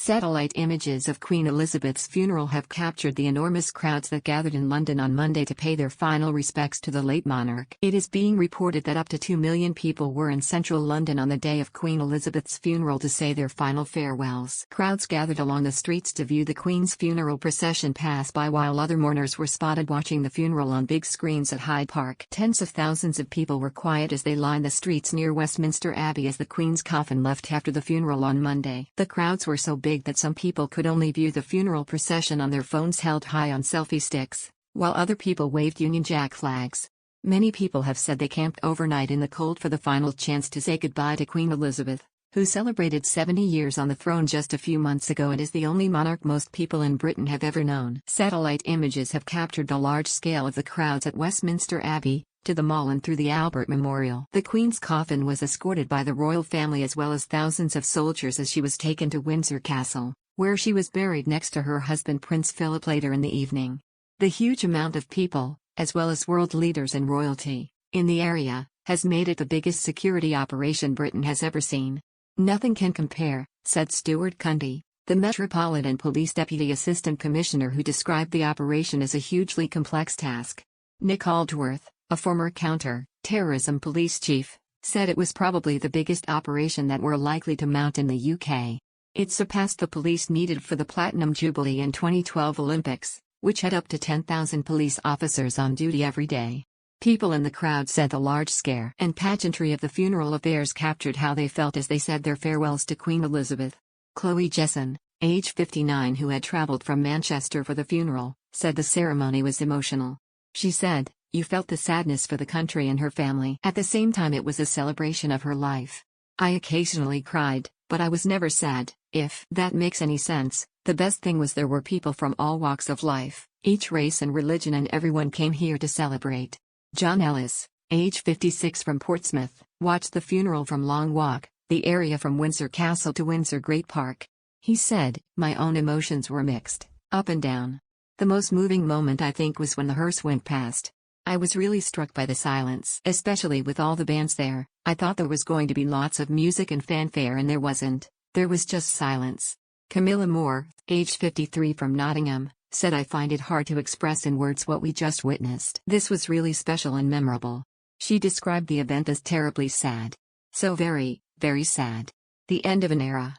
Satellite images of Queen Elizabeth's funeral have captured the enormous crowds that gathered in London on Monday to pay their final respects to the late monarch. It is being reported that up to 2 million people were in central London on the day of Queen Elizabeth's funeral to say their final farewells. Crowds gathered along the streets to view the Queen's funeral procession pass by, while other mourners were spotted watching the funeral on big screens at Hyde Park. Tens of thousands of people were quiet as they lined the streets near Westminster Abbey as the Queen's coffin left after the funeral on Monday. The crowds were so big that some people could only view the funeral procession on their phones held high on selfie sticks, while other people waved Union Jack flags. Many people have said they camped overnight in the cold for the final chance to say goodbye to Queen Elizabeth, who celebrated 70 years on the throne just a few months ago and is the only monarch most people in Britain have ever known. Satellite images have captured the large scale of the crowds at Westminster Abbey, to the Mall and through the Albert Memorial. The Queen's coffin was escorted by the royal family as well as thousands of soldiers as she was taken to Windsor Castle, where she was buried next to her husband Prince Philip later in the evening. The huge amount of people, as well as world leaders and royalty, in the area, has made it the biggest security operation Britain has ever seen. "Nothing can compare," said Stuart Cundy, the Metropolitan Police Deputy Assistant Commissioner, who described the operation as a hugely complex task. Nick Aldworth, a former counter-terrorism police chief, said it was probably the biggest operation that we're likely to mount in the UK. It surpassed the police needed for the Platinum Jubilee and 2012 Olympics, which had up to 10,000 police officers on duty every day. People in the crowd said the large scare and pageantry of the funeral affairs captured how they felt as they said their farewells to Queen Elizabeth. Chloe Jesson, age 59, who had travelled from Manchester for the funeral, said the ceremony was emotional. She said, "You felt the sadness for the country and her family. At the same time it was a celebration of her life. I occasionally cried, but I was never sad, if that makes any sense. The best thing was there were people from all walks of life, each race and religion, and everyone came here to celebrate." John Ellis, age 56, from Portsmouth, watched the funeral from Long Walk, the area from Windsor Castle to Windsor Great Park. He said, "My own emotions were mixed, up and down. The most moving moment I think was when the hearse went past. I was really struck by the silence, especially with all the bands there. I thought there was going to be lots of music and fanfare and there wasn't. There was just silence." Camilla Moore, age 53, from Nottingham, said, "I find it hard to express in words what we just witnessed. This was really special and memorable." She described the event as terribly sad. "So very, very sad. The end of an era."